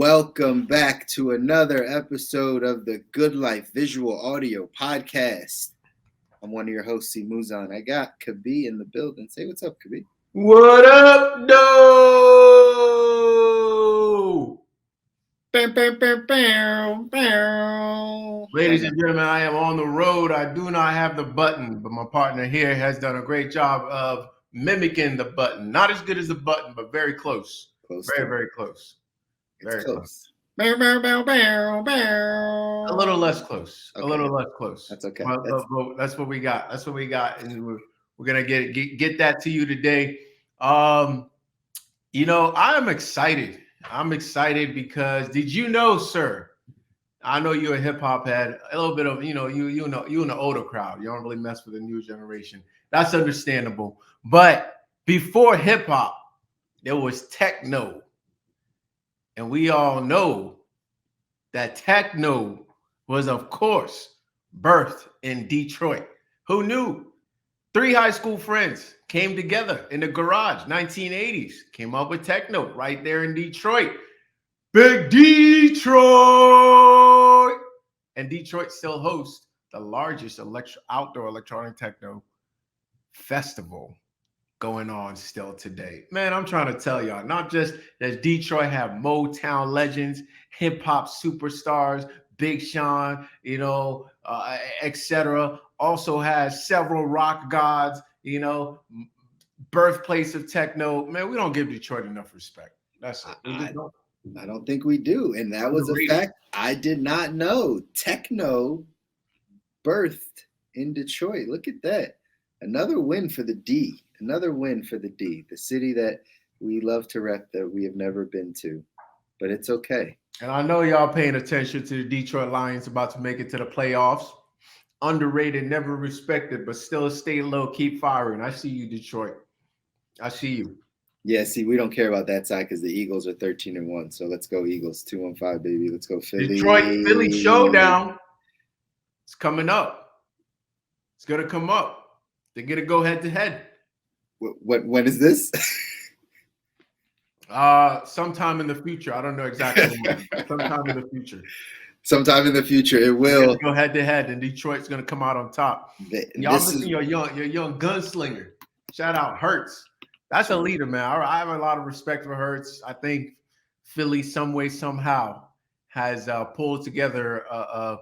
Welcome back to another episode of the Good Life Visual Audio Podcast. I'm one of your hosts, C. Muzan. I got Kabi in the building. Say what's up, Kabi. What up, no? Ladies and gentlemen, I am on the road. I do not have the button, but my partner here has done a great job of mimicking the button. Not as good as the button, but very close. Very close. Very close. A little less close. Okay. A little less close. That's okay. That's what we got. And we're gonna get that to you today. I'm excited. I'm excited because did you know, sir? I know you're a hip hop head. A little bit of you in the older crowd. You don't really mess with the new generation. That's understandable. But before hip hop, there was techno. And we all know that techno was, of course, birthed in Detroit. Who knew? 3 high school friends came together in the garage, 1980s, came up with techno right there in Detroit. Big Detroit! And Detroit still hosts the largest outdoor electronic techno festival going on still today. Man, I'm trying to tell y'all, not just does Detroit have Motown legends, hip hop superstars, Big Sean, etc. Also has several rock gods, birthplace of techno. Man, we don't give Detroit enough respect. That's it. I don't think we do. And that was a fact I did not know. Techno birthed in Detroit. Look at that. Another win for the D. The city that we love to rep that we have never been to. But it's okay. And I know y'all paying attention to the Detroit Lions about to make it to the playoffs. Underrated, never respected, but still stay low, keep firing. I see you, Detroit. I see you. Yeah, see, we don't care about that side because the Eagles are 13-1. So let's go Eagles, 2-15, baby. Let's go Philly. Detroit, Philly showdown. It's coming up. It's going to come up. They're going to go head-to-head. When is this? Sometime in the future. I don't know exactly when. Sometime in the future. It will go head to head, and Detroit's gonna come out on top. Y'all missing your young gunslinger. Shout out Hurts. That's a leader, man. I have a lot of respect for Hurts. I think Philly, some way, somehow, has pulled together a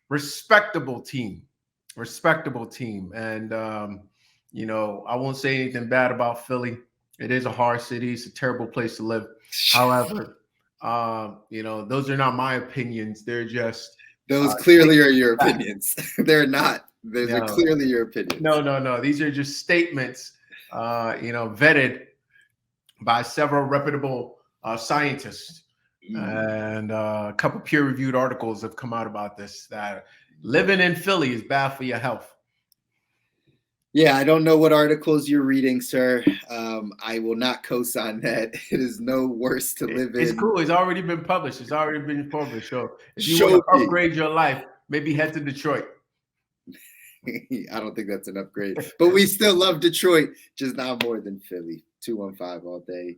respectable team. And I won't say anything bad about Philly. It is a hard city. It's a terrible place to live. However, those are not my opinions. They're just those clearly are your opinions. They're not. Those are clearly your opinions. No. These are just statements, vetted by several reputable scientists, and a couple peer-reviewed articles have come out about this. That living in Philly is bad for your health. Yeah, I don't know what articles you're reading, sir. I will not co-sign that. It is no worse to live in. It's cool. It's already been published. So if you want to upgrade your life, maybe head to Detroit. I don't think that's an upgrade. But we still love Detroit, just not more than Philly. 215 all day.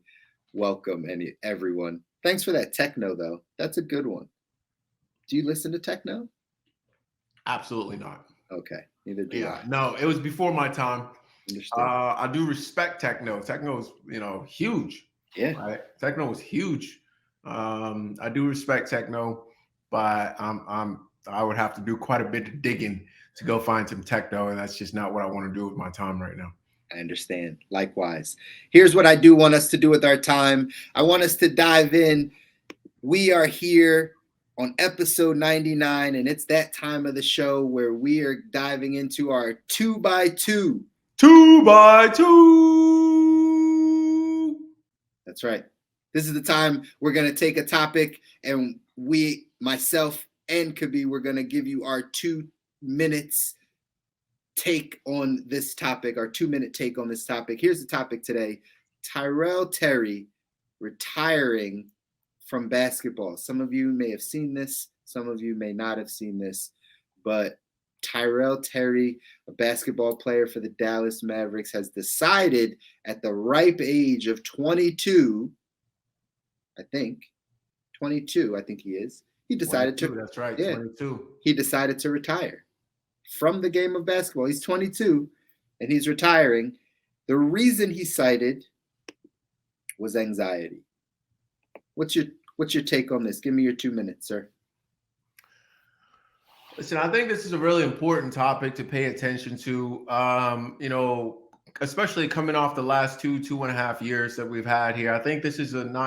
Welcome, everyone. Thanks for that techno, though. That's a good one. Do you listen to techno? Absolutely not. Okay. Neither do I. No, it was before my time. I do respect techno. Techno is, huge. Yeah. Right? Techno is huge. I do respect techno, but I would have to do quite a bit of digging to go find some techno, and that's just not what I want to do with my time right now. I understand. Likewise. Here's what I do want us to do with our time. I want us to dive in. We are here on episode 99, and it's that time of the show where we are diving into our 2x2. 2x2. That's right. This is the time we're going to take a topic, and myself and Kabi, we're going to give you our 2 minutes take on this topic, our 2-minute take on this topic. Here's the topic today. Tyrell Terry retiring from basketball. Some of you may have seen this. Some of you may not have seen this. But Tyrell Terry, a basketball player for the Dallas Mavericks, has decided at the ripe age of 22, I think, 22, I think he is. He decided 22, that's right, yeah, 22. he decided to retire from the game of basketball. He's 22 and he's retiring. The reason he cited was anxiety. What's your take on this? Give me your 2 minutes, sir. Listen, I think this is a really important topic to pay attention to. Especially coming off the last 2.5 years that we've had here. I think this is an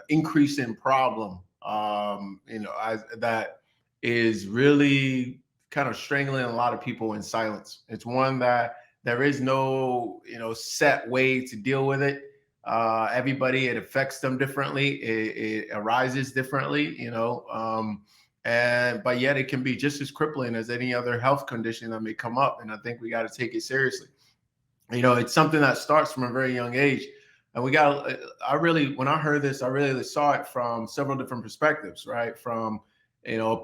increasing problem. That is really kind of strangling a lot of people in silence. It's one that there is no set way to deal with it. Everybody, it affects them differently. It arises differently. But yet it can be just as crippling as any other health condition that may come up. And I think we got to take it seriously. It's something that starts from a very young age. And when I heard this, I really saw it from several different perspectives, right? From,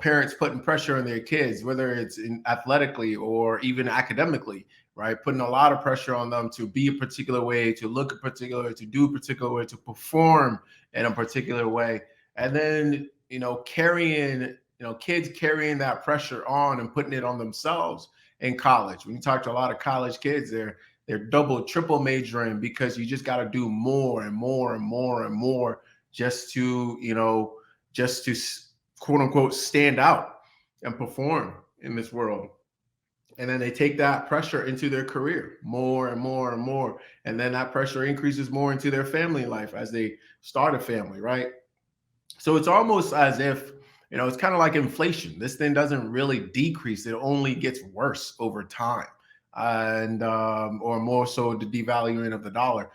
parents putting pressure on their kids, whether it's athletically or even academically, right? Putting a lot of pressure on them to be a particular way, to look a particular way, to do a particular way, to perform in a particular way. And then, kids carrying that pressure on and putting it on themselves in college. When you talk to a lot of college kids, they're double, triple majoring because you just got to do more and more and more and more just to quote unquote stand out and perform in this world. And then they take that pressure into their career more and more and more. And then that pressure increases more into their family life as they start a family, right? So it's almost as if, it's kind of like inflation. This thing doesn't really decrease. It only gets worse over time. Or more so the devaluing of the dollar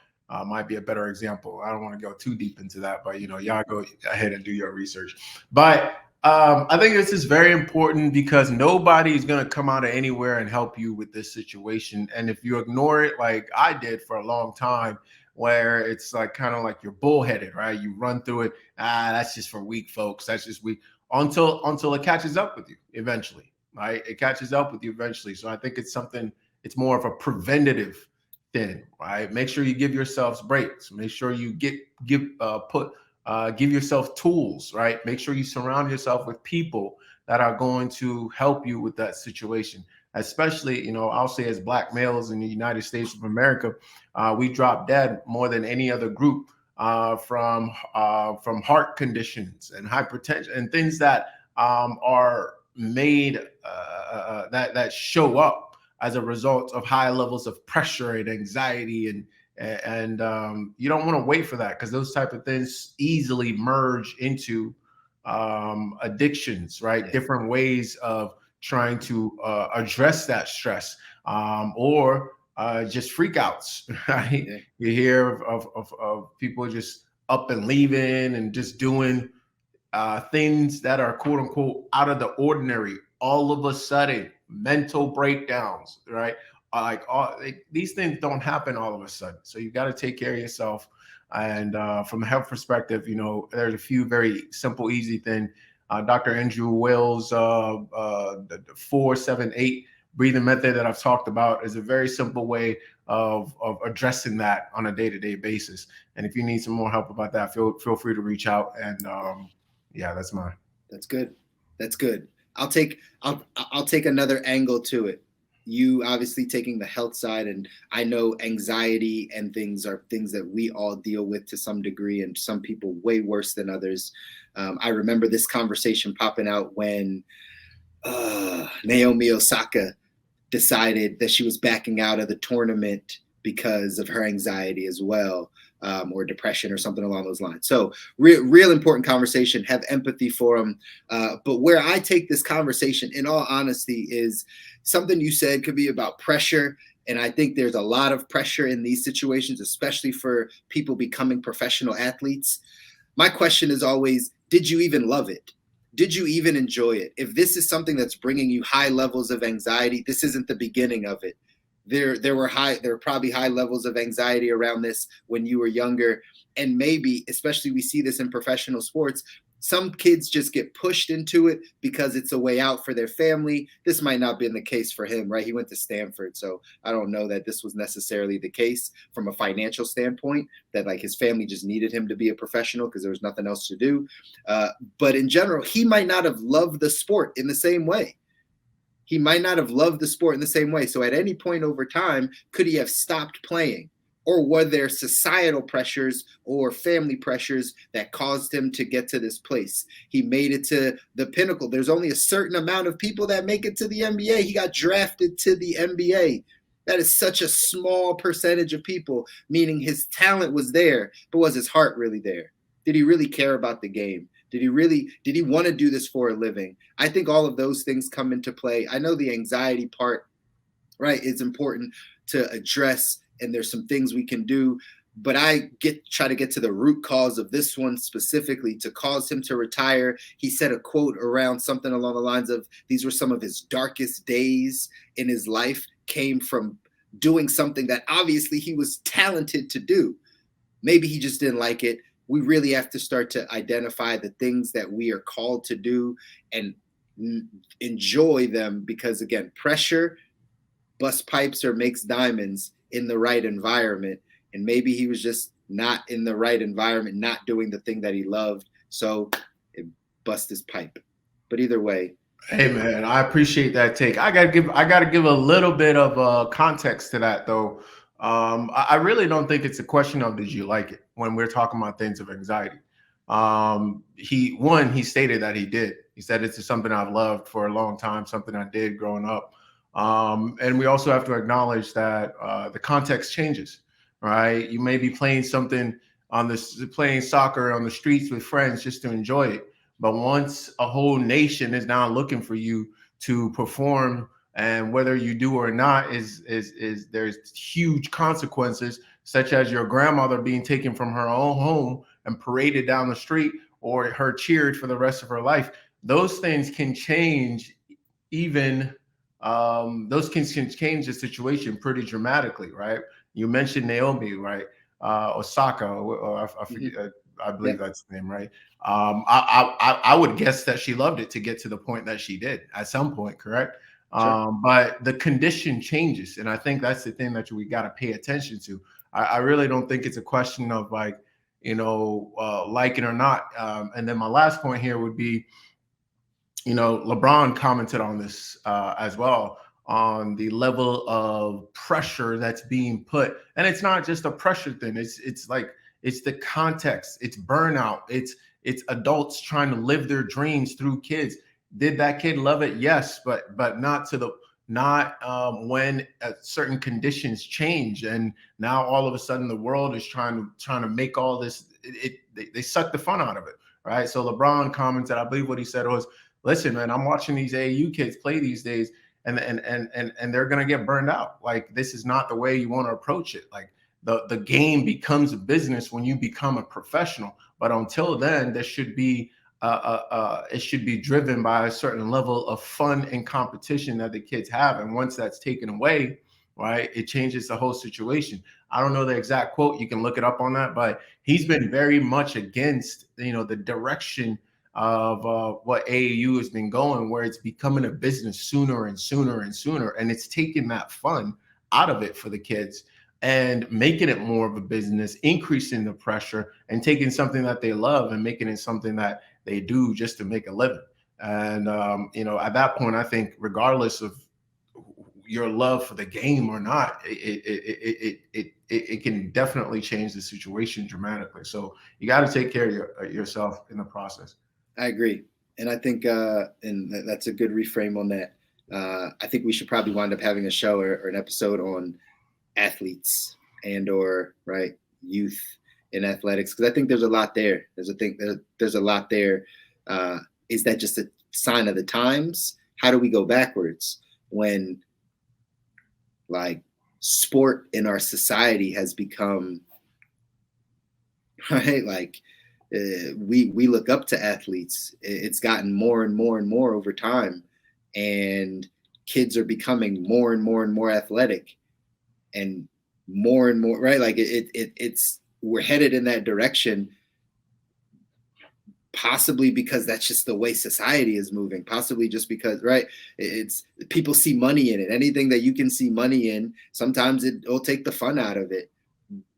might be a better example. I don't want to go too deep into that, but y'all go ahead and do your research. But I think this is very important because nobody is going to come out of anywhere and help you with this situation. And if you ignore it, like I did for a long time, where it's like kind of like you're bullheaded, right? You run through it. That's just for weak folks. That's just weak until it catches up with you eventually, right? It catches up with you eventually. So I think it's more of a preventative thing, right? Make sure you give yourselves breaks. Make sure you give yourself tools, right? Make sure you surround yourself with people that are going to help you with that situation. Especially, I'll say as Black males in the United States of America, we drop dead more than any other group from heart conditions and hypertension and things that are made that show up as a result of high levels of pressure and anxiety, and you don't want to wait for that because those type of things easily merge into addictions, right? Yeah. Different ways of trying to address that stress, or just freakouts, right? Yeah. You hear of people just up and leaving and just doing things that are quote unquote out of the ordinary. All of a sudden, mental breakdowns, right? These things don't happen all of a sudden. So you got to take care of yourself. And from a health perspective, there's a few very simple, easy things. Dr. Andrew Wells, the 4-7-8 breathing method that I've talked about is a very simple way of addressing that on a day-to-day basis. And if you need some more help about that, feel free to reach out. And that's mine. That's good. That's good. I'll take another angle to it. You obviously taking the health side, and I know anxiety and things are things that we all deal with to some degree, and some people way worse than others. I remember this conversation popping out when Naomi Osaka decided that she was backing out of the tournament because of her anxiety as well, or depression or something along those lines. So real important conversation, have empathy for them. But where I take this conversation, in all honesty, is something you said could be about pressure. And I think there's a lot of pressure in these situations, especially for people becoming professional athletes. My question is always, did you even love it? Did you even enjoy it? If this is something that's bringing you high levels of anxiety, this isn't the beginning of it. there were probably high levels of anxiety around this when you were younger. And maybe, especially we see this in professional sports, some kids just get pushed into it because it's a way out for their family. This might not have been the case for him, right? He went to Stanford, so I don't know that this was necessarily the case from a financial standpoint, that like his family just needed him to be a professional because there was nothing else to do. But in general, he might not have loved the sport in the same way. He might not have loved the sport in the same way. So at any point over time, could he have stopped playing? Or were there societal pressures or family pressures that caused him to get to this place? He made it to the pinnacle. There's only a certain amount of people that make it to the NBA. He got drafted to the NBA. That is such a small percentage of people, meaning his talent was there, but was his heart really there? Did he really care about the game? Did he want to do this for a living? I think all of those things come into play. I know the anxiety part, right, is important to address, and there's some things we can do, but I try to get to the root cause of this one specifically to cause him to retire. He said a quote around something along the lines of, these were some of his darkest days in his life, came from doing something that obviously he was talented to do. Maybe he just didn't like it. We really have to start to identify the things that we are called to do and enjoy them, because again, pressure busts pipes or makes diamonds in the right environment. And maybe he was just not in the right environment, not doing the thing that he loved. So it bust his pipe. But either way. Hey man, I appreciate that take. I gotta give a little bit of context to that though. I really don't think it's a question of did you like it when we're talking about things of anxiety. He stated that he did. He said it's something I've loved for a long time, something I did growing up. And we also have to acknowledge that the context changes, right? You may be playing playing soccer on the streets with friends just to enjoy it. But once a whole nation is now looking for you to perform, and whether you do or not is there's huge consequences, such as your grandmother being taken from her own home and paraded down the street, or her cheered for the rest of her life. Those things can change those can change the situation pretty dramatically, right? You mentioned Naomi, right? Osaka, or I forget, I believe that's the name, right? I would guess that she loved it to get to the point that she did at some point, correct? Sure. But the condition changes, and I think that's the thing that we got to pay attention to. I really don't think it's a question of like, liking or not. And then my last point here would be, LeBron commented on this as well, on the level of pressure that's being put. And it's not just a pressure thing. It's the context. It's burnout. It's adults trying to live their dreams through kids. Did that kid love it? Yes, but not when certain conditions change, and now all of a sudden the world is trying to make all this. They suck the fun out of it, right? So LeBron commented, I believe what he said was, "Listen, man, I'm watching these AAU kids play these days, and they're gonna get burned out. Like, this is not the way you want to approach it. Like, the game becomes a business when you become a professional, but until then, there should be it should be driven by a certain level of fun and competition that the kids have. And once that's taken away, right, it changes the whole situation." I don't know the exact quote. You can look it up on that, but he's been very much against, the direction of what AAU has been going, where it's becoming a business sooner and sooner and sooner. And it's taking that fun out of it for the kids and making it more of a business, increasing the pressure, and taking something that they love and making it something that they do just to make a living. And, at that point, I think regardless of your love for the game or not, it can definitely change the situation dramatically. So you got to take care of yourself in the process. I agree. And I think, and that's a good reframe on that. I think we should probably wind up having a show or an episode on athletes or right, youth in athletics, because I think there's a lot there. There's a lot there. Is that just a sign of the times? How do we go backwards when, like, sport in our society has become, right, like, we look up to athletes. It's gotten more and more and more over time, and kids are becoming more and more and more athletic. and more, right? Like it's we're headed in that direction, possibly because that's just the way society is moving, possibly just because, right, it's people see money in it. Anything that you can see money in, sometimes it'll take the fun out of it.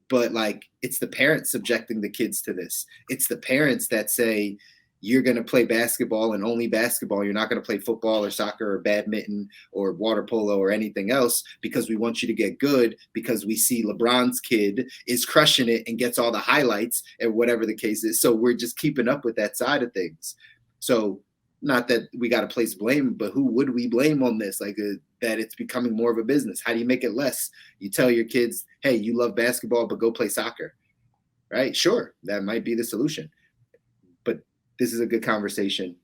But like, it's the parents subjecting the kids to this. It's the parents that say, you're going to play basketball and only basketball. You're not going to play football or soccer or badminton or water polo or anything else, because we want you to get good, because we see LeBron's kid is crushing it and gets all the highlights and whatever the case is. So we're just keeping up with that side of things. So not that we got to place blame, but who would we blame on this? Like that it's becoming more of a business. How do you make it less? You tell your kids, hey, you love basketball, but go play soccer, right? Sure, that might be the solution. This is a good conversation.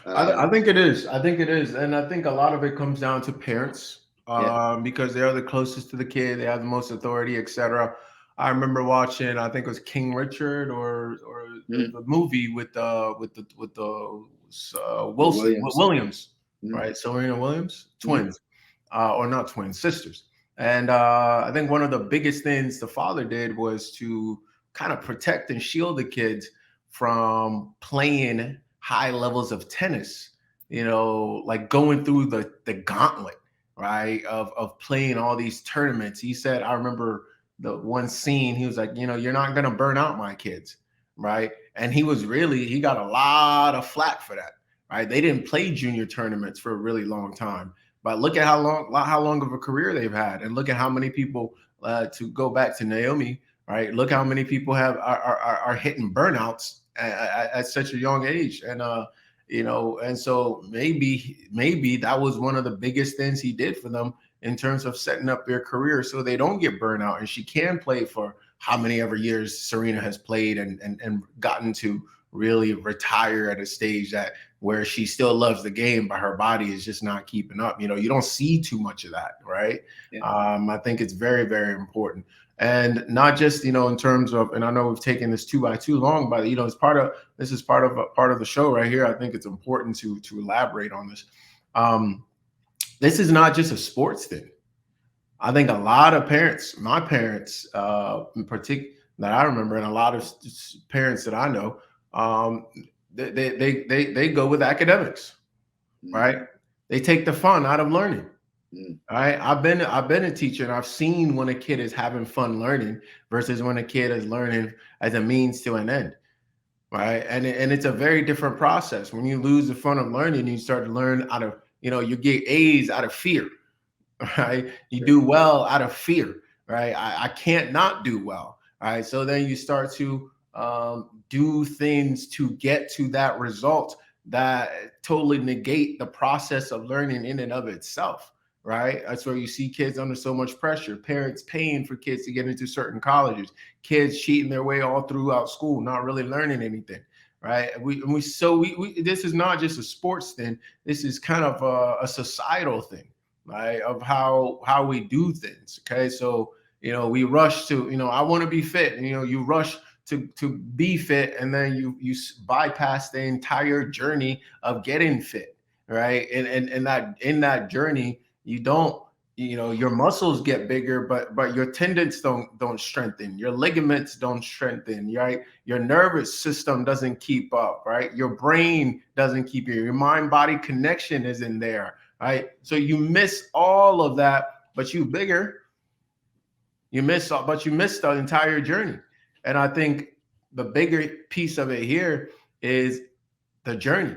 I think it is. I think it is. And I think a lot of it comes down to parents, because they are the closest to the kid. They have the most authority, etc. I remember watching, I think it was King Richard or the movie with the Williams, right? Serena Williams, twins, or not twins, sisters. And I think one of the biggest things the father did was to kind of protect and shield the kids from playing high levels of tennis, like going through the gauntlet, right, of playing all these tournaments. He said, I remember the one scene, he was like, you're not going to burn out my kids, right? And he got a lot of flack for that, right? They didn't play junior tournaments for a really long time, but look at how long of a career they've had, and look at how many people, to go back to Naomi, right? Look how many people are hitting burnouts at such a young age. And and so maybe that was one of the biggest things he did for them in terms of setting up their career, so they don't get burnout, and she can play for how many ever years Serena has played, and gotten to really retire at a stage where she still loves the game, but her body is just not keeping up. You don't see too much of that, right? Yeah. I think it's very, very important. And not just, in terms of, and I know we've taken this too long, but it's this is part of the show right here. I think it's important to elaborate on this. This is not just a sports thing. I think a lot of parents, my parents in particular, that I remember, and a lot of parents that I know, they go with academics, right? They take the fun out of learning. All right. I've been a teacher, and I've seen when a kid is having fun learning versus when a kid is learning as a means to an end. Right. And it's a very different process. When you lose the fun of learning, you start to learn out of, you get A's out of fear. Right. You do well out of fear. Right. I can't not do well. All right. So then you start to do things to get to that result that totally negate the process of learning in and of itself. Right. That's where you see kids under so much pressure, parents paying for kids to get into certain colleges, kids cheating their way all throughout school, not really learning anything. Right. This is not just a sports thing. This is kind of a societal thing, right, of how we do things. OK, so, we rush to, I want to be fit. And, you rush to be fit, and then you bypass the entire journey of getting fit. Right. And in that journey, you don't, your muscles get bigger, but your tendons don't strengthen, your ligaments don't strengthen, right? Your nervous system doesn't keep up, right? Your brain doesn't keep your mind-body connection isn't there, right? So you miss all of that, but you miss the entire journey. And I think the bigger piece of it here is the journey,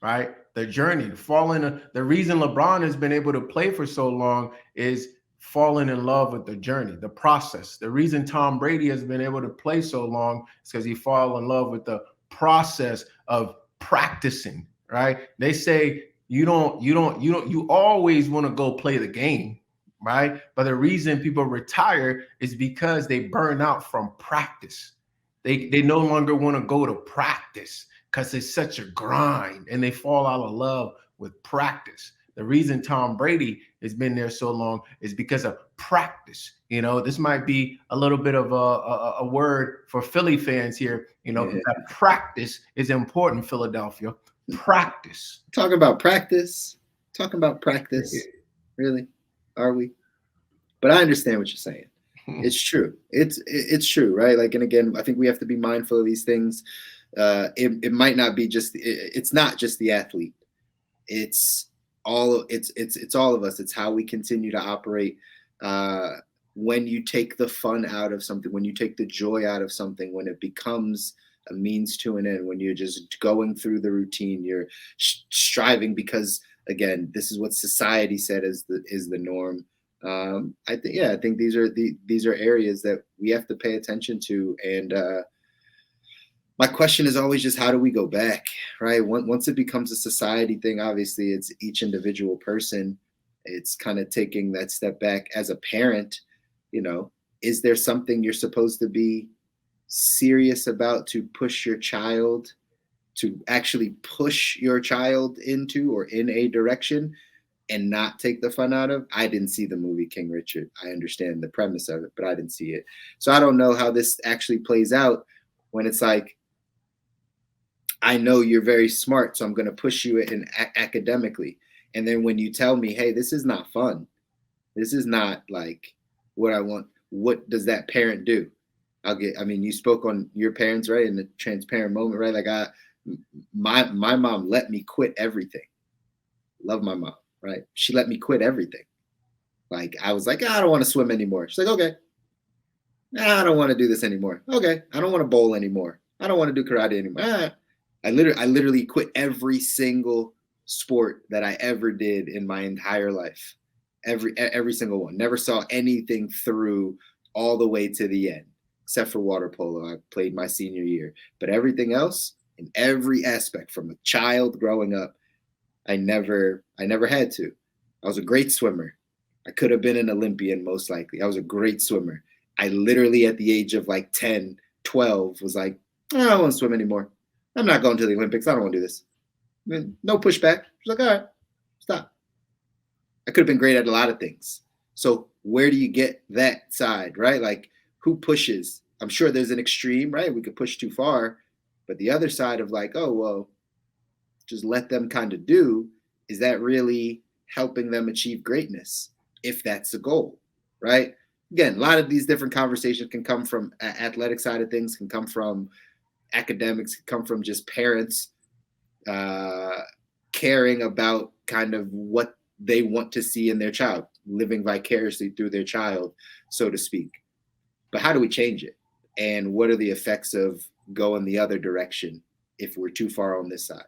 right? The journey, the reason LeBron has been able to play for so long is falling in love with the journey, the process. The reason Tom Brady has been able to play so long is because he fall in love with the process of practicing, right? They say you always want to go play the game, right? But the reason people retire is because they burn out from practice. They no longer want to go to practice because it's such a grind, and they fall out of love with practice. The reason Tom Brady has been there so long is because of practice. This might be a little bit of a word for Philly fans here. That practice is important, Philadelphia. Practice. Talking about practice. Really? Are we? But I understand what you're saying. It's true. It's true, right? Like, and again, I think we have to be mindful of these things. It might not be just it's not just the athlete. It's it's all of us. It's how we continue to operate. When you take the fun out of something, when you take the joy out of something, when it becomes a means to an end, when you're just going through the routine, you're striving because again, this is what society said is the norm. I think these are areas that we have to pay attention to, and my question is always just how do we go back, right? Once it becomes a society thing, obviously it's each individual person. It's kind of taking that step back as a parent. Is there something you're supposed to be serious about to push your child to actually push your child into or in a direction and not take the fun out of? I didn't see the movie King Richard. I understand the premise of it, but I didn't see it. So I don't know how this actually plays out when it's like, I know you're very smart, so I'm going to push you in academically. And then when you tell me, hey, this is not fun, this is not like what I want, what does that parent do? You spoke on your parents, right? In the transparent moment, right? Like my mom let me quit everything. Love my mom, right? She let me quit everything. Like I was like, I don't want to swim anymore. She's like, okay. I don't want to do this anymore. Okay. I don't want to bowl anymore. I don't want to do karate anymore. I literally quit every single sport that I ever did in my entire life. Every single one. Never saw anything through all the way to the end, except for water polo. I played my senior year, but everything else in every aspect from a child growing up, I never had to. I was a great swimmer. I could have been an Olympian most likely. I was a great swimmer. I literally at the age of like 10, 12 was like, I don't want to swim anymore. I'm not going to the Olympics. I don't want to do this. No pushback. She's like, all right, stop. I could have been great at a lot of things. So where do you get that side, right? Like who pushes? I'm sure there's an extreme, right? We could push too far, but the other side of like, oh, well, just let them kind of do, is that really helping them achieve greatness? If that's the goal, right? Again, a lot of these different conversations can come from athletic side of things, can come from academics, can come from just parents caring about kind of what they want to see in their child, living vicariously through their child, so to speak. But how do we change it? And what are the effects of going the other direction if we're too far on this side?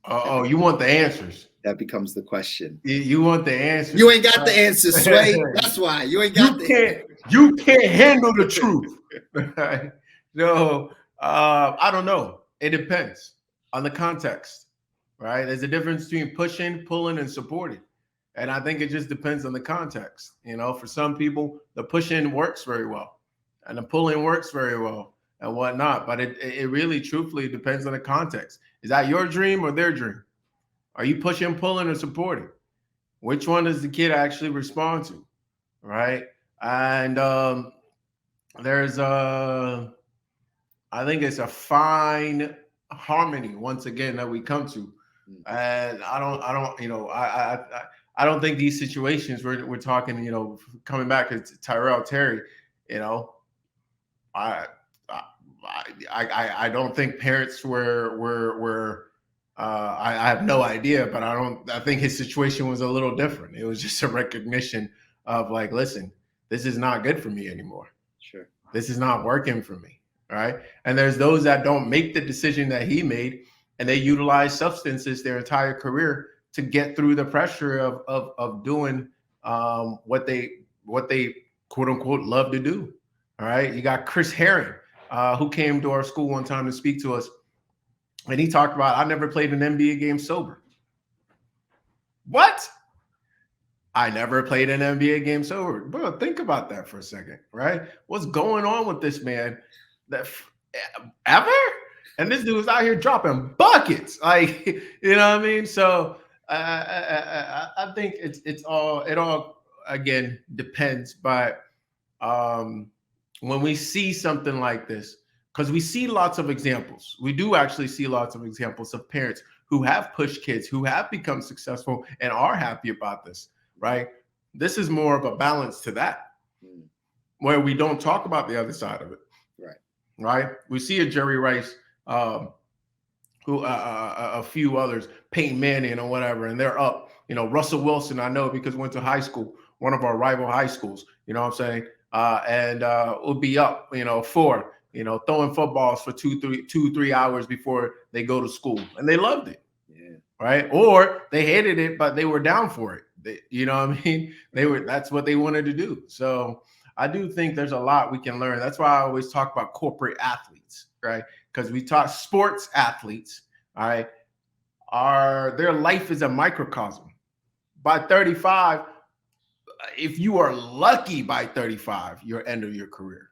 Oh, you want the answers. That becomes the question. You want the answers. You ain't got the answers, Sway. That's why. You ain't got You can't handle the truth. No, I don't know. It depends on the context, right? There's a difference between pushing, pulling, and supporting. And I think it just depends on the context. For some people, the pushing works very well and the pulling works very well and whatnot. But it really, truthfully depends on the context. Is that your dream or their dream? Are you pushing, pulling, or supporting? Which one does the kid actually respond to, right? And there's I think it's a fine harmony once again that we come to, and I don't think these situations we're talking, coming back to Tyrell Terry, I don't think parents were I have no idea, but I think his situation was a little different. It was just a recognition of like, listen, this is not good for me anymore. Sure. This is not working for me. Right. And there's those that don't make the decision that he made, and they utilize substances their entire career to get through the pressure of doing what they quote unquote love to do. All right. You got Chris Herring, who came to our school one time to speak to us. And he talked about, I never played an NBA game sober. What? I never played an NBA game sober. Bro, think about that for a second, right? What's going on with this man? Ever? And this dude's out here dropping buckets. Like, you know what I mean? So I think it all again depends. But when we see something like this, because we see lots of examples. We do actually see lots of examples of parents who have pushed kids, who have become successful and are happy about this, right? This is more of a balance to that, where we don't talk about the other side of it. Right. We see a Jerry Rice, who a few others, Peyton Manning or whatever, and they're up. Russell Wilson, I know because went to high school, one of our rival high schools. You know what I'm saying? And will be up, for throwing footballs for 3 hours before they go to school, and they loved it. Yeah. Right. Or they hated it, but they were down for it. You know what I mean? That's what they wanted to do. So I do think there's a lot we can learn. That's why I always talk about corporate athletes, right? Because we talk sports athletes, all right, their life is a microcosm. By 35, if you are lucky by 35, you're end of your career,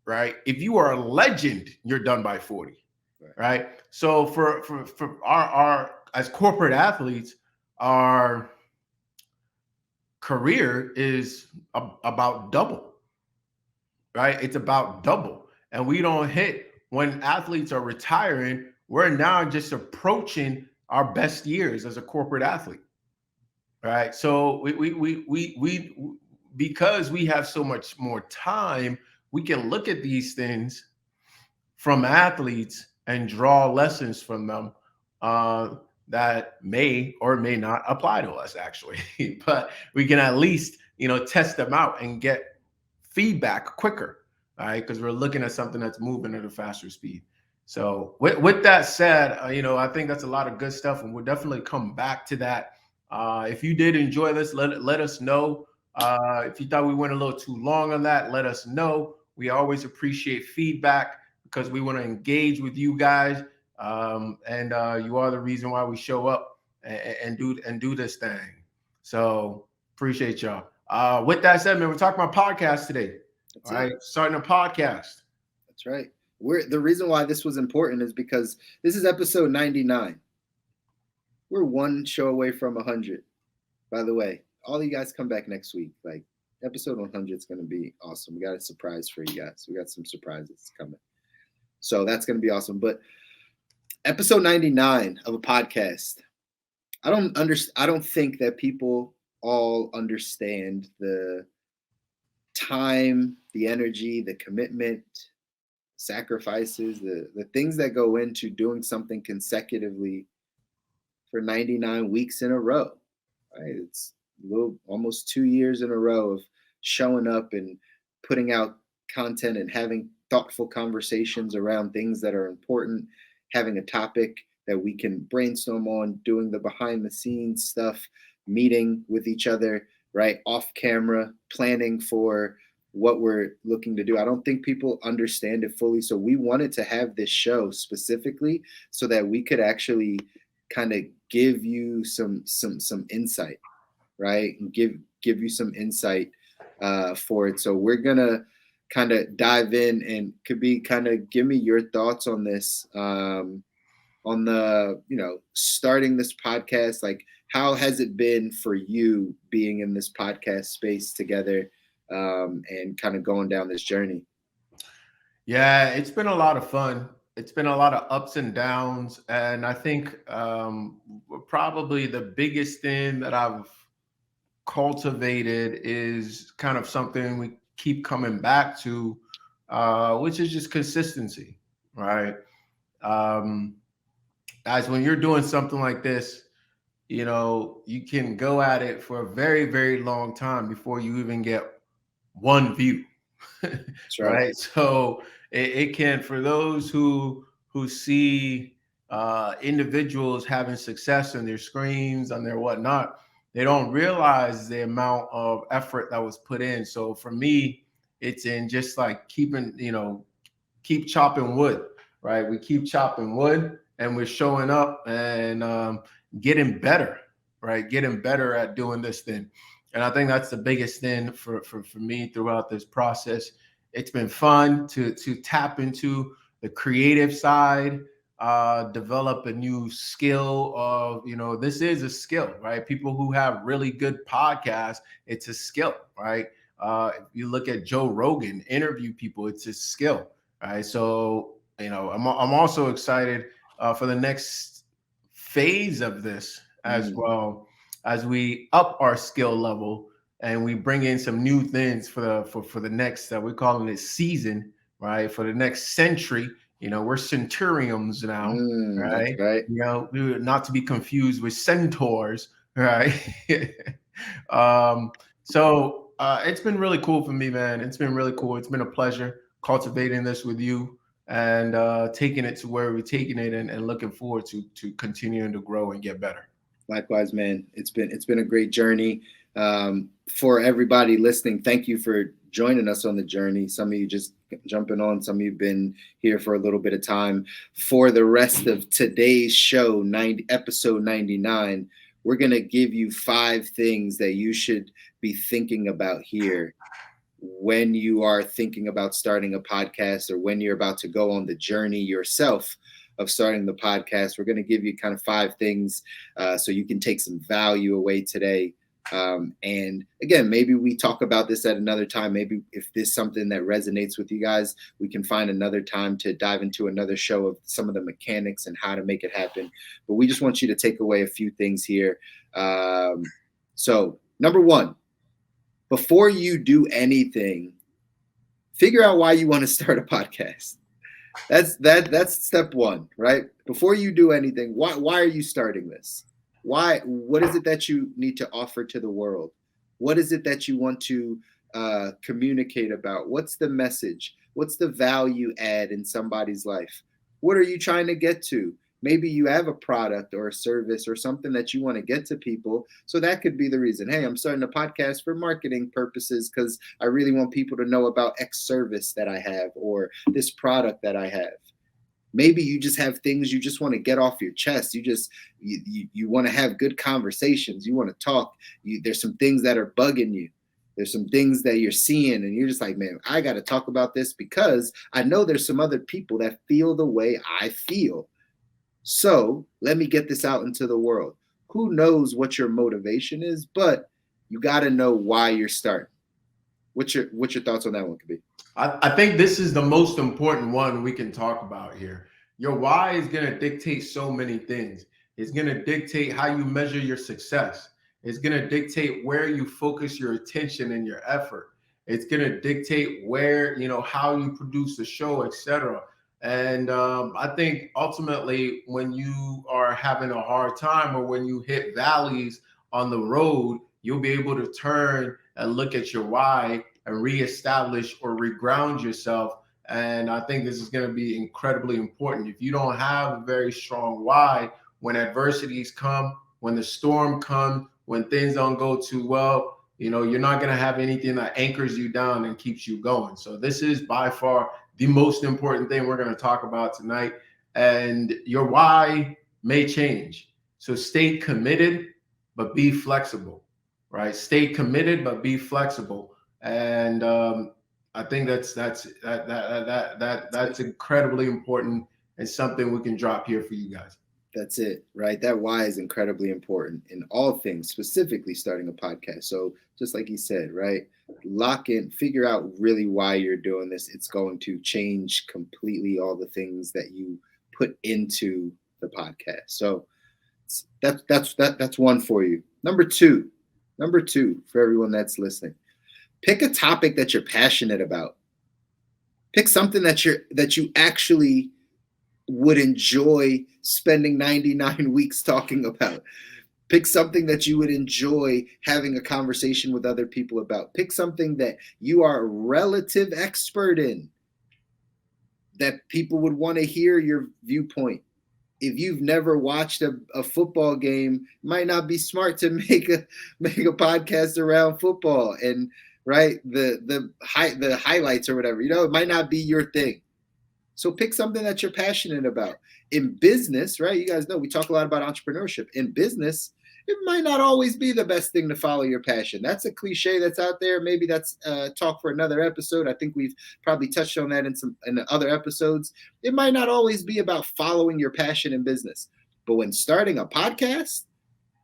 right? If you are a legend, you're done by 40, right? So for our as corporate athletes, our career is about double. Right? It's about double. And we don't hit when athletes are retiring. We're now just approaching our best years as a corporate athlete. Right. So we because we have so much more time, we can look at these things from athletes and draw lessons from them that may or may not apply to us, actually. But we can at least, test them out and get feedback quicker, all right? Because we're looking at something that's moving at a faster speed. So with that said, I think that's a lot of good stuff, and we'll definitely come back to that. If you did enjoy this, let us know. If you thought we went a little too long on that, let us know. We always appreciate feedback because we want to engage with you guys, and you are the reason why we show up and do this thing. So appreciate y'all. With that said, man, we're talking about podcasts today. All right, starting a podcast. That's right. The reason why this was important is because this is episode 99. We're one show away from 100. By the way, all you guys come back next week. Like episode 100 is going to be awesome. We got a surprise for you guys. We got some surprises coming. So that's going to be awesome. But episode 99 of a podcast. I don't think that people all understand the time, the energy, the commitment, sacrifices, the things that go into doing something consecutively for 99 weeks in a row. Right? It's almost 2 years in a row of showing up and putting out content and having thoughtful conversations around things that are important, having a topic that we can brainstorm on, doing the behind the scenes stuff, meeting with each other, right? Off camera, planning for what we're looking to do. I don't think people understand it fully. So we wanted to have this show specifically so that we could actually kind of give you some insight, right? And give you some insight for it. So we're gonna kind of dive in and could be kind of give me your thoughts on this, on the, starting this podcast. Like, how has it been for you being in this podcast space together, and kind of going down this journey? Yeah, it's been a lot of fun. It's been a lot of ups and downs. And I think probably the biggest thing that I've cultivated is kind of something we keep coming back to, which is just consistency, right? Guys, when you're doing something like this, you can go at it for a very, very long time before you even get one view. That's right. So it can, for those who see individuals having success on their screens, on their whatnot, they don't realize the amount of effort that was put in. So for me, it's in just like keep chopping wood, right? We keep chopping wood and we're showing up and getting better, right? Getting better at doing this thing. And I think that's the biggest thing for me throughout this process. It's been fun to tap into the creative side, develop a new skill of, this is a skill, right? People who have really good podcasts, it's a skill, right? If you look at Joe Rogan, interview people, it's a skill, right? So, I'm also excited for the next phase of this as well, as we up our skill level and we bring in some new things for the next we're calling it season, right? For the next century. We're centurions now, That's right? right. Not to be confused with centaurs, right? It's been really cool for me, man. It's been really cool. It's been a pleasure cultivating this with you and taking it to where we're taking it, and looking forward to continuing to grow and get better. Likewise, man. It's been a great journey. For everybody listening, thank you for joining us on the journey. Some of you just jumping on, some of you have been here for a little bit of time. For the rest of today's show, episode 99, we're going to give you 5 things that you should be thinking about here when you are thinking about starting a podcast, or when you're about to go on the journey yourself of starting the podcast. We're going to give you kind of 5 things so you can take some value away today. And again, maybe we talk about this at another time. Maybe if this is something that resonates with you guys, we can find another time to dive into another show of some of the mechanics and how to make it happen. But we just want you to take away a few things here. So number 1, before you do anything, figure out why you want to start a podcast. That's step 1, right? Before you do anything, why are you starting this? Why? What is it that you need to offer to the world? What is it that you want to communicate about? What's the message? What's the value add in somebody's life? What are you trying to get to? Maybe you have a product or a service or something that you want to get to people. So that could be the reason. Hey, I'm starting a podcast for marketing purposes because I really want people to know about X service that I have or this product that I have. Maybe you just have things you just want to get off your chest. You want to have good conversations. You want to talk. There's some things that are bugging you. There's some things that you're seeing and you're just like, man, I got to talk about this because I know there's some other people that feel the way I feel. So let me get this out into the world. Who knows what your motivation is, but you got to know why you're starting. What's your thoughts on that one, Kabir? I think this is the most important one we can talk about here. Your why is going to dictate so many things. It's going to dictate how you measure your success. It's going to dictate where you focus your attention and your effort. It's going to dictate where, how you produce the show, etc. And I think ultimately when you are having a hard time or when you hit valleys on the road, you'll be able to turn and look at your why and reestablish or reground yourself. And I think this is going to be incredibly important. If you don't have a very strong why, when adversities come, when the storm comes, when things don't go too well, you're not going to have anything that anchors you down and keeps you going. So this is by far the most important thing we're going to talk about tonight. And your why may change. So stay committed, but be flexible, right? Stay committed, but be flexible. And I think that's incredibly important and something we can drop here for you guys. That's it, right? That why is incredibly important in all things, specifically starting a podcast. So just like he said, right? Lock in, figure out really why you're doing this. It's going to change completely all the things that you put into the podcast. So that's one for you. Number two, for everyone that's listening, pick a topic that you're passionate about. Pick something that you actually would enjoy spending 99 weeks talking about. Pick something that you would enjoy having a conversation with other people about. Pick something that you are a relative expert in, that people would want to hear your viewpoint. If you've never watched a football game, it might not be smart to make a podcast around football and right the highlights or whatever. It might not be your thing. So pick something that you're passionate about. In business, right? You guys know we talk a lot about entrepreneurship. In business, it might not always be the best thing to follow your passion. That's a cliche that's out there. Maybe that's talk for another episode. I think we've probably touched on that in the other episodes. It might not always be about following your passion in business. But when starting a podcast,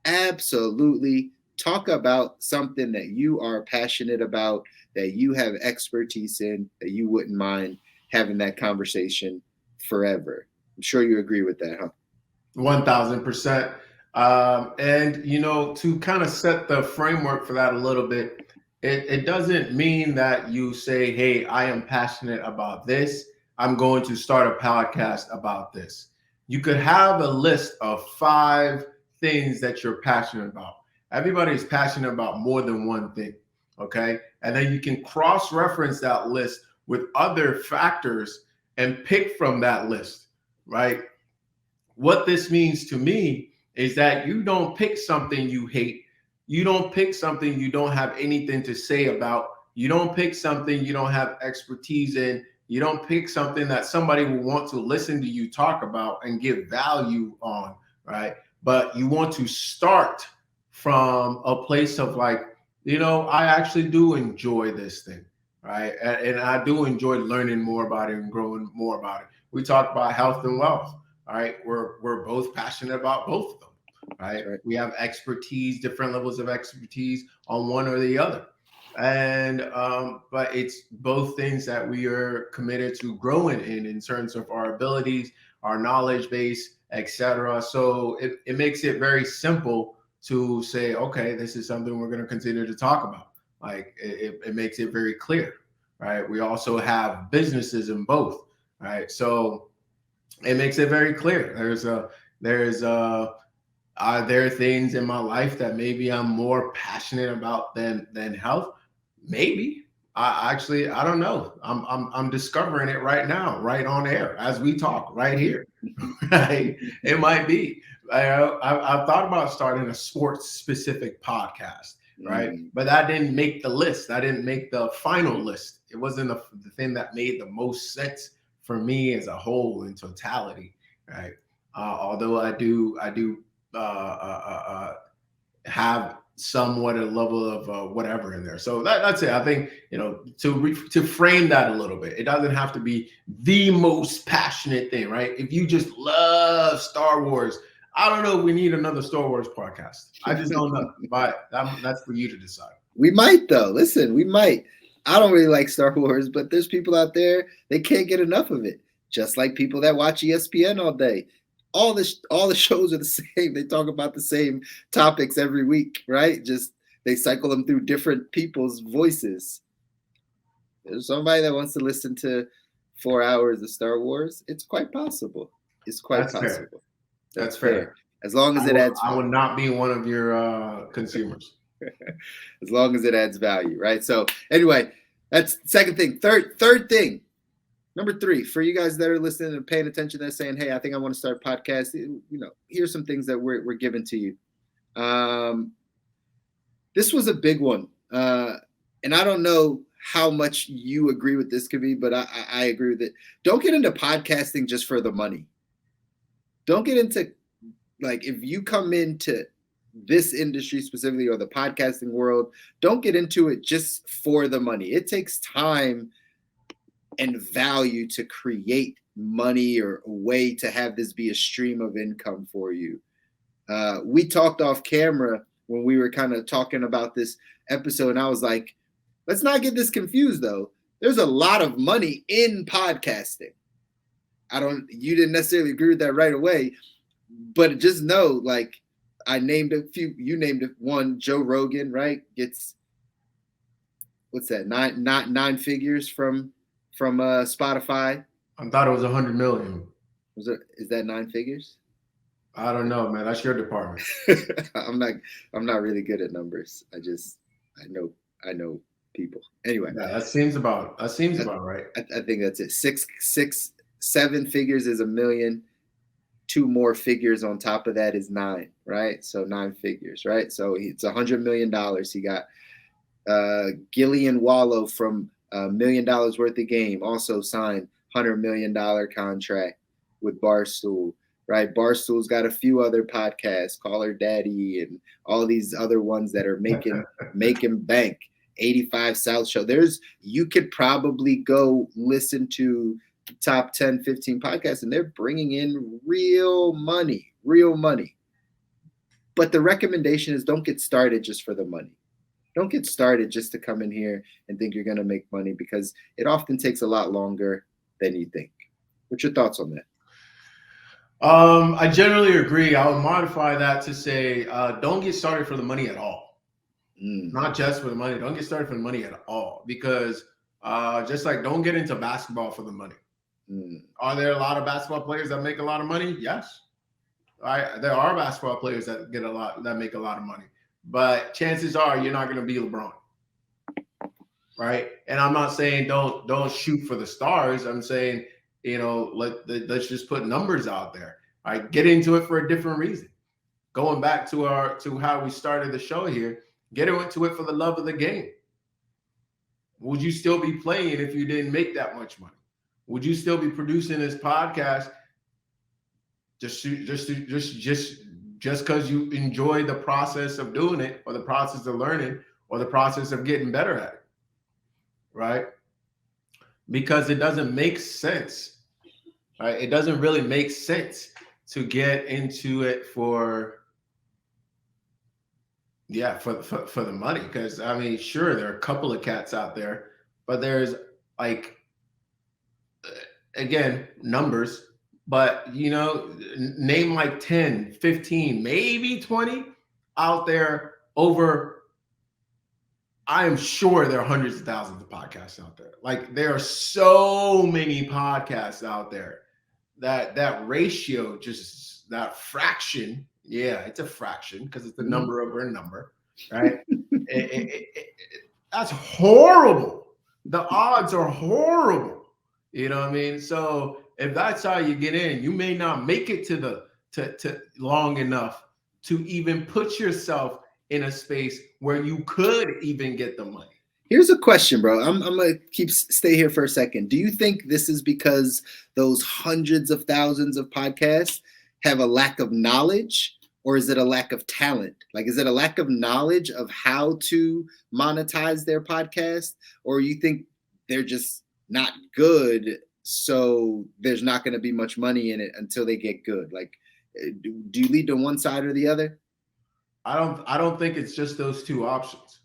absolutely talk about something that you are passionate about, that you have expertise in, that you wouldn't mind having that conversation forever. I'm sure you agree with that, huh? 1000%. And to kind of set the framework for that a little bit, it doesn't mean that you say, hey, I am passionate about this, I'm going to start a podcast about this. You could have a list of 5 things that you're passionate about. Everybody's passionate about more than one thing, okay? And then you can cross-reference that list with other factors and pick from that list, right? What this means to me is that you don't pick something you hate. You don't pick something you don't have anything to say about. You don't pick something you don't have expertise in. You don't pick something that somebody will want to listen to you talk about and give value on, right? But you want to start from a place of like, I actually do enjoy this thing, right? And I do enjoy learning more about it and growing more about it. We talk about health and wealth. All right, we're both passionate about both of them, right? We have expertise, different levels of expertise on one or the other, and but it's both things that we are committed to growing in terms of our abilities, our knowledge base, etc. So it makes it very simple to say, okay, this is something we're going to continue to talk about. Like it makes it very clear, right? We also have businesses in both, right? So it makes it very clear. Are there things in my life that maybe I'm more passionate about than health? Maybe. I don't know. I'm discovering it right now, right on air as we talk, right here. Right? It might be. I've thought about starting a sports specific podcast, right? But that didn't make the list. That didn't make the final list. It wasn't the thing that made the most sense for me as a whole in totality, right? Although I do have somewhat a level of whatever in there. So that's it. I think to frame that a little bit. It doesn't have to be the most passionate thing, right? If you just love Star Wars, I don't know if we need another Star Wars podcast. I just don't know, but that's for you to decide. We might though. Listen, we might. I don't really like Star Wars, but there's people out there, they can't get enough of it. Just like people that watch ESPN all day. All the shows are the same. They talk about the same topics every week, right? Just they cycle them through different people's voices. There's somebody that wants to listen to 4 hours of Star Wars. It's quite possible. It's quite possible. Fair. That's fair. As long as it adds value. I would not be one of your consumers. As long as it adds value, right? So anyway, that's the second thing. Third thing, number 3, for you guys that are listening and paying attention, that's saying, hey, I think I want to start a podcast. Here's some things that we're giving to you. This was a big one. And I don't know how much you agree with this could be, but I agree with it. Don't get into podcasting just for the money. Don't get into, like, if you come into this industry specifically or the podcasting world, don't get into it just for the money. It takes time and value to create money or a way to have this be a stream of income for you. We talked off camera when we were kind of talking about this episode, and I was like, let's not get this confused though. There's a lot of money in podcasting. You didn't necessarily agree with that right away, but just know, like, I named a few, you named one, Joe Rogan, right? Gets, what's that? Nine figures from Spotify. I thought it was 100 million. Is that 9 figures? I don't know, man. That's your department. I'm not really good at numbers. I know people. Anyway, yeah, that seems about right. I think that's it. 7 figures is $1 million. 2 more figures on top of that is 9, right? So 9 figures, right? So it's $100 million. He got Gillian Wallow from $1 million worth of game also signed $100 million contract with Barstool, right? Barstool's got a few other podcasts, Call Her Daddy, and all these other ones that are making bank. 85 South Show. You could probably go listen to top 10, 15 podcasts, and they're bringing in real money. But the recommendation is don't get started just for the money. Don't get started just to come in here and think you're going to make money, because it often takes a lot longer than you think. What's your thoughts on that? I generally agree. I would modify that to say, don't get started for the money at all. Not just for the money. Don't get started for the money at all, because just like don't get into basketball for the money. Are there a lot of basketball players that make a lot of money? Yes. There are basketball players that make a lot of money, but chances are you're not going to be LeBron, right? And I'm not saying don't shoot for the stars. I'm saying, let's just put numbers out there. All right, get into it for a different reason. Going back to how we started the show here, get into it for the love of the game. Would you still be playing if you didn't make that much money? Would you still be producing this podcast just because you enjoy the process of doing it, or the process of learning, or the process of getting better at it, right? Because it doesn't make sense, right? It doesn't really make sense to get into it for the money. Because I mean, sure, there are a couple of cats out there, but there's like, again, numbers, but name like 10, 15, maybe 20 out there over. I am sure there are hundreds of thousands of podcasts out there. Like, there are so many podcasts out there that ratio, just that fraction. Yeah, it's a fraction because it's the number over a number, right? That's horrible. The odds are horrible. You know what I mean? So if that's how you get in, you may not make it to long enough to even put yourself in a space where you could even get the money. Here's a question, bro. I'm gonna stay here for a second. Do you think this is because those hundreds of thousands of podcasts have a lack of knowledge, or is it a lack of talent? Like, is it a lack of knowledge of how to monetize their podcast, or you think they're just not good, so there's not going to be much money in it until they get good? Like, do you lead to one side or the other? I don't think it's just those two options,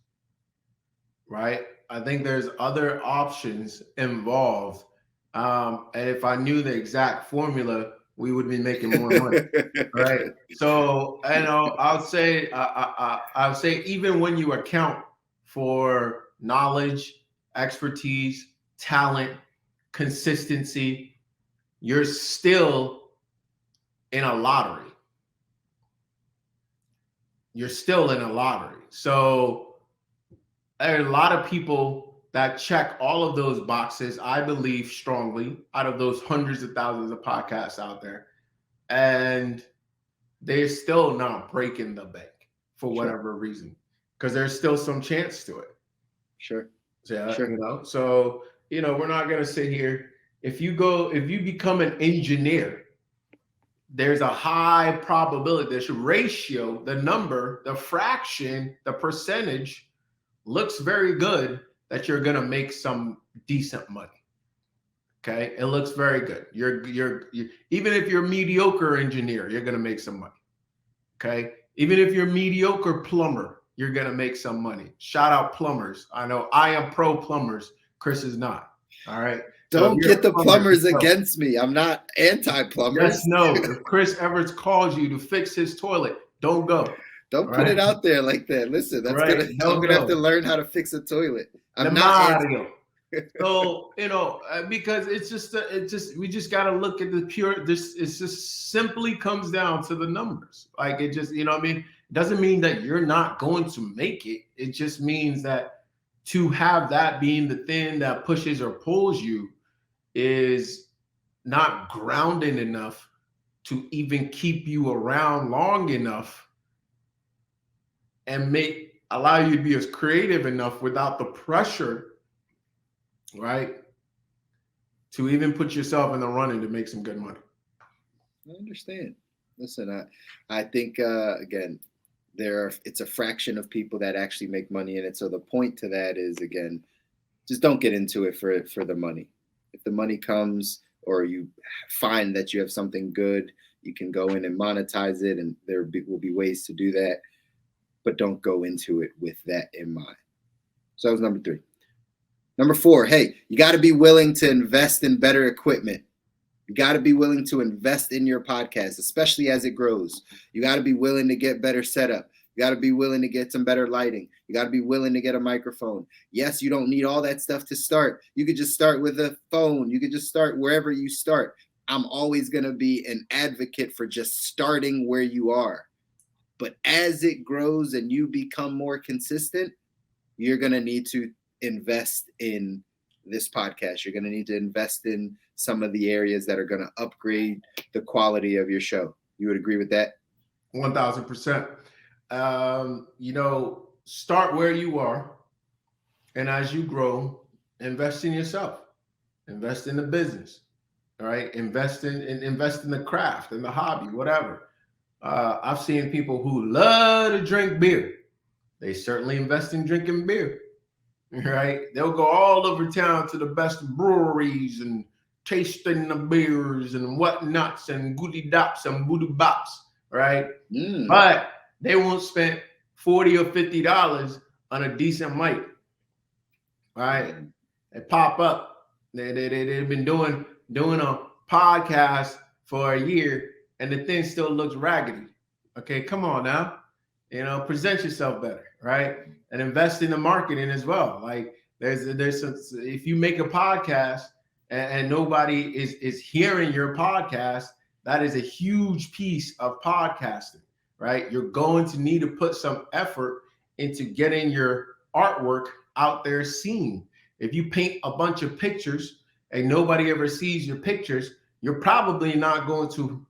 right? I think there's other options involved. And if I knew the exact formula, we would be making more money, right? So, I'll say even when you account for knowledge, expertise, talent, consistency, you're still in a lottery. You're still in a lottery. So there are a lot of people that check all of those boxes, I believe strongly, out of those hundreds of thousands of podcasts out there, and they're still not breaking the bank for whatever reason, because there's still some chance to it. Sure. Yeah, sure. So, we're not going to sit here. If you become an engineer, there's a high probability, this ratio, the number, the fraction, the percentage looks very good that you're going to make some decent money. Okay. It looks very good. You're even if you're a mediocre engineer, you're going to make some money. Okay. Even if you're a mediocre plumber, you're going to make some money. Shout out plumbers. I know I am pro plumbers. Chris is not. All right. Don't get the plumbers against me. I'm not anti-plumbers. Yes, no. If Chris Evers calls you to fix his toilet, don't go. Don't put it out there like that. Listen, I'm gonna have to learn how to fix a toilet. I'm not anti. So, because we just got to look at the pure. It just simply comes down to the numbers. Like, it just, it doesn't mean that you're not going to make it. It just means that to have that being the thing that pushes or pulls you is not grounded enough to even keep you around long enough and allow you to be as creative enough without the pressure, right, to even put yourself in the running to make some good money. I understand. Listen, I think again, it's a fraction of people that actually make money in it. So the point to that is, again, just don't get into it for the money. If the money comes, or you find that you have something good, you can go in and monetize it, and there will be ways to do that. But don't go into it with that in mind. So that was number 3. Number 4, hey, you got to be willing to invest in better equipment. You got to be willing to invest in your podcast, especially as it grows. You got to be willing to get better setup. You got to be willing to get some better lighting. You got to be willing to get a microphone. Yes, you don't need all that stuff to start. You could just start with a phone. You could just start wherever you start. I'm always going to be an advocate for just starting where you are. But as it grows and you become more consistent, you're going to need to invest in this podcast. You're going to need to invest in some of the areas that are going to upgrade the quality of your show. You would agree with that? 1000%. Start where you are. And as you grow, invest in yourself, invest in the business, all right? Invest in the craft and the hobby, whatever. I've seen people who love to drink beer. They certainly invest in drinking beer, right? They'll go all over town to the best breweries and tasting the beers and whatnots and goody dops and booty bops, right? But they won't spend $40 or $50 on a decent mic, right? They pop up. They've been doing a podcast for a year and the thing still looks raggedy. Okay, come on now. Present yourself better, right? And invest in the marketing as well. Like there's some, if you make a podcast and nobody is hearing your podcast, that is a huge piece of podcasting, right? You're going to need to put some effort into getting your artwork out there seen. If you paint a bunch of pictures and nobody ever sees your pictures, you're probably not going to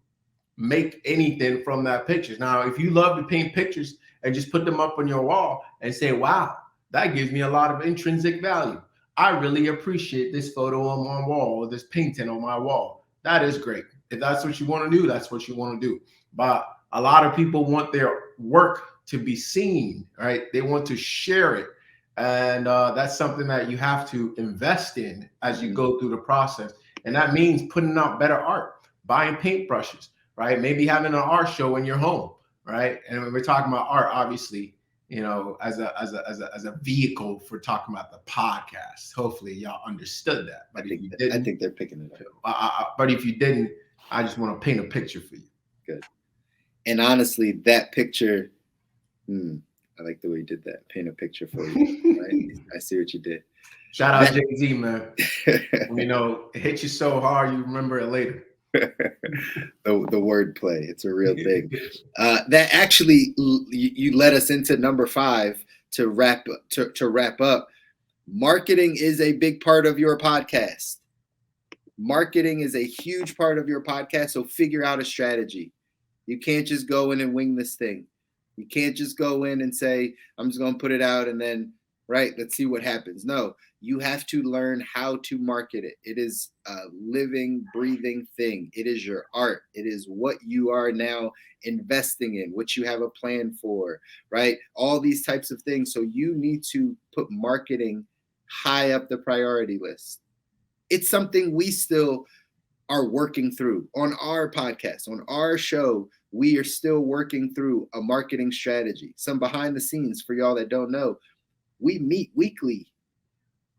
make anything from that pictures. Now, if you love to paint pictures and just put them up on your wall and say, wow, that gives me a lot of intrinsic value. I really appreciate this photo on my wall or this painting on my wall. That is great. If that's what you want to do, that's what you want to do. But a lot of people want their work to be seen, right? They want to share it. And that's something that you have to invest in as you go through the process. And that means putting out better art, buying paintbrushes, right? Maybe having an art show in your home, right? And when we're talking about art, obviously, as a vehicle for talking about the podcast. Hopefully, y'all understood that. But I think they're picking it up. But if you didn't, I just want to paint a picture for you. Good. And honestly, that picture, I like the way you did that. Paint a picture for you. Right? I see what you did. Shout out Jay-Z, man. It hits you so hard, you remember it later. the word play, it's a real thing. That actually you led us into number 5 to wrap up. Marketing is a big part of your podcast. Marketing is a huge part of your podcast, so figure out a strategy. You can't just go in and wing this thing. You can't just go in and say, I'm just going to put it out and then, right, let's see what happens. No, you have to learn how to market it. It is a living, breathing thing. It is your art. It is what you are now investing in, what you have a plan for, right? All these types of things. So you need to put marketing high up the priority list. It's something we still are working through on our podcast, on our show. We are still working through a marketing strategy. Some behind the scenes for y'all that don't know. We meet weekly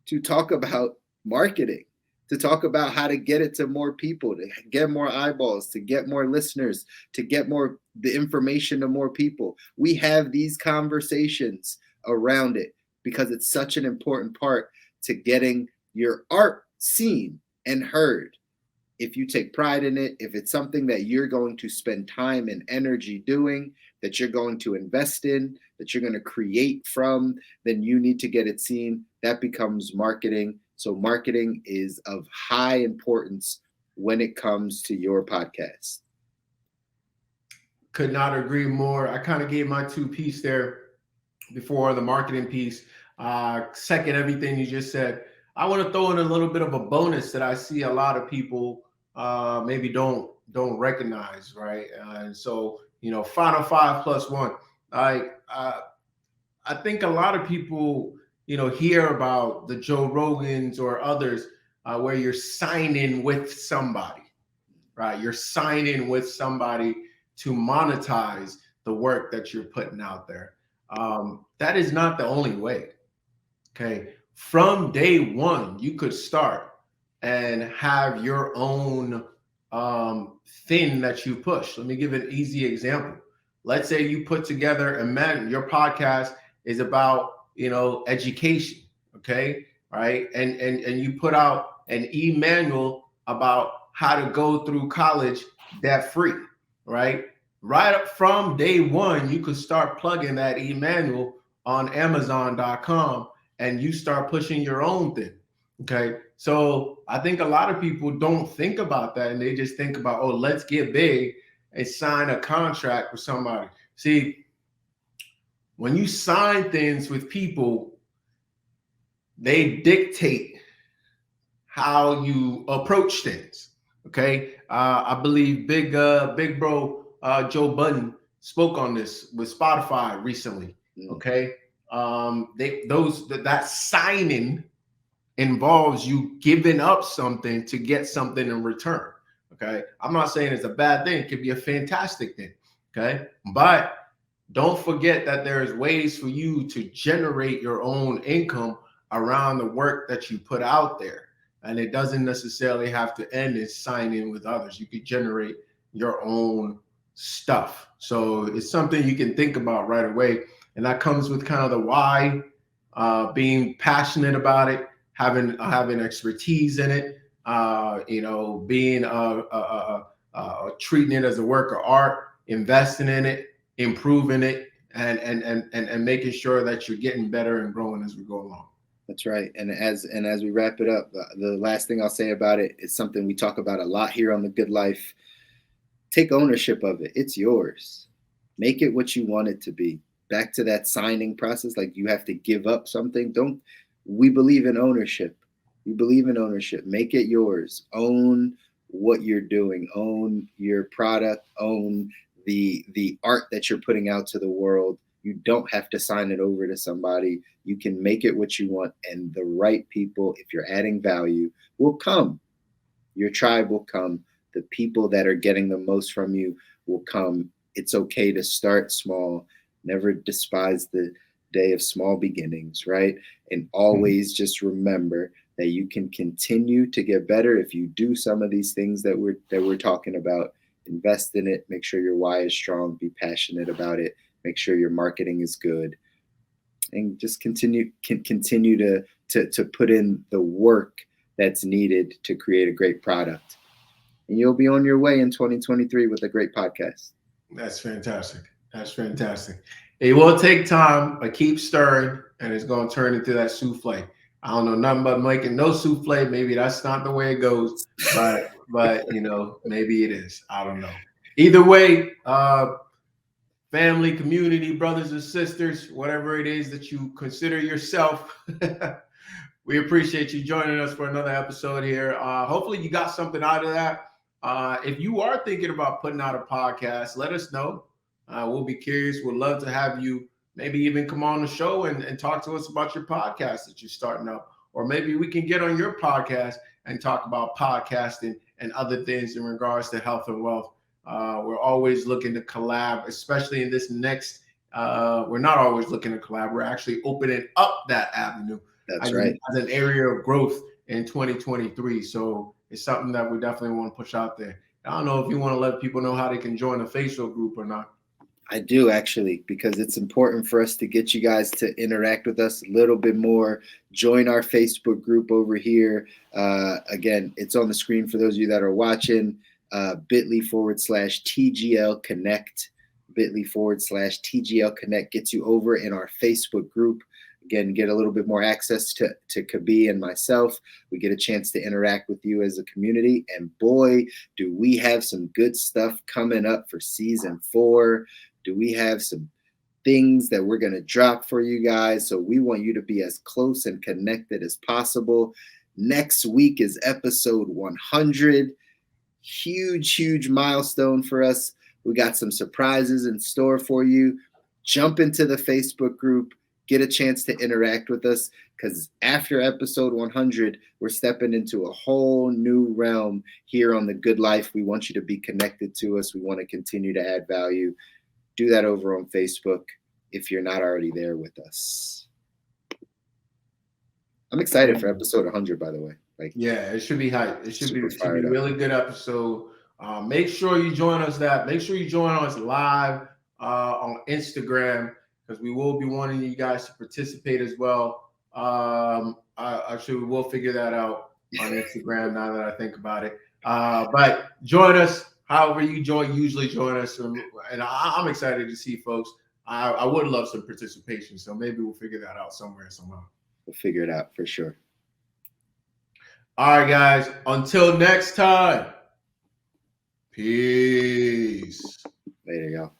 to talk about marketing, to talk about how to get it to more people, to get more eyeballs, to get more listeners, to get more the information to more people. We have these conversations around it because it's such an important part to getting your art seen and heard. If you take pride in it, if it's something that you're going to spend time and energy doing, that you're going to invest in, that you're going to create from, then you need to get it seen. That becomes marketing. So marketing is of high importance when it comes to your podcast. Could not agree more. I kind of gave my 2 piece there before the marketing piece. Second, everything you just said. I want to throw in a little bit of a bonus that I see a lot of people maybe don't recognize, right? And so, final 5 plus 1. I think a lot of people, hear about the Joe Rogans or others where you're signing with somebody, right? You're signing with somebody to monetize the work that you're putting out there. That is not the only way. Okay. From day one, you could start and have your own thing that you push. Let me give an easy example. Let's say you put together your podcast is about, education, okay? All right. And you put out an e-manual about how to go through college debt free, right? Right up from day one, you could start plugging that e-manual on Amazon.com and you start pushing your own thing. Okay. So I think a lot of people don't think about that and they just think about, oh, let's get big and sign a contract with somebody. See, when you sign things with people, they dictate how you approach things. Okay. I believe big bro Joe Budden spoke on this with Spotify recently. Okay. That signing involves you giving up something to get something in return. Okay. I'm not saying it's a bad thing. It could be a fantastic thing. Okay. But don't forget that there's ways for you to generate your own income around the work that you put out there. And it doesn't necessarily have to end in signing with others. You could generate your own stuff. So it's something you can think about right away. And that comes with kind of the why, being passionate about it, having expertise in it, being treating it as a work of art, investing in it, improving it, and making sure that you're getting better and growing as we go along. That's right. And as we wrap it up, the last thing I'll say about it is something we talk about a lot here on The Good Life. Take ownership of it. It's yours. Make it what you want it to be. Back to that signing process, like you have to give up something. We believe in ownership. We believe in ownership. Make it yours. Own what you're doing. Own your product. Own the art that you're putting out to the world. You don't have to sign it over to somebody. You can make it what you want, and the right people, if you're adding value, will come. Your tribe will come. The people that are getting the most from you will come. It's okay to start small. Never despise the day of small beginnings, right? And always just remember that you can continue to get better if you do some of these things that we're talking about. Invest in it. Make sure your why is strong. Be passionate about it. Make sure your marketing is good, and just continue to put in the work that's needed to create a great product. And you'll be on your way in 2023 with a great podcast. That's fantastic. That's fantastic. It will take time, but keep stirring, and it's going to turn into that souffle. I don't know nothing about making no souffle. Maybe that's not the way it goes, but maybe it is. I don't know. Either way, family, community, brothers and sisters, whatever it is that you consider yourself, we appreciate you joining us for another episode here. Hopefully you got something out of that. If you are thinking about putting out a podcast, let us know. We'll be curious. We'd love to have you maybe even come on the show and talk to us about your podcast that you're starting up. Or maybe we can get on your podcast and talk about podcasting and other things in regards to health and wealth. We're always looking to collab, especially in this next, we're not always looking to collab. We're actually opening up that avenue. That's right. As an area of growth in 2023. So it's something that we definitely want to push out there. I don't know if you want to let people know how they can join a Facebook group or not. I do, actually, because it's important for us to get you guys to interact with us a little bit more. Join our Facebook group over here. Again, it's on the screen for those of you that are watching. bit.ly/TGL Connect. bit.ly/TGL Connect gets you over in our Facebook group. Again, get a little bit more access to Kabi and myself. We get a chance to interact with you as a community. And boy, do we have some good stuff coming up for season 4. Do we have some things that we're going to drop for you guys? So we want you to be as close and connected as possible. Next week is episode 100. Huge milestone for us. We got some surprises in store for you. Jump into the Facebook group. Get a chance to interact with us, because after episode 100, we're stepping into a whole new realm here on The Good Life. We want you to be connected to us. We want to continue to add value. Do that over on Facebook if you're not already there with us. I'm excited for episode 100, by the way. Yeah, it should be hype. It should be a really good episode. Make sure you join us Make sure you join us live on Instagram, because we will be wanting you guys to participate as well. Actually, we will figure that out on Instagram now that I think about it. But join us however you usually join us. And I'm excited to see folks. I would love some participation. So maybe we'll figure that out somewhere, somehow. We'll figure it out for sure. All right, guys. Until next time. Peace. Later, y'all.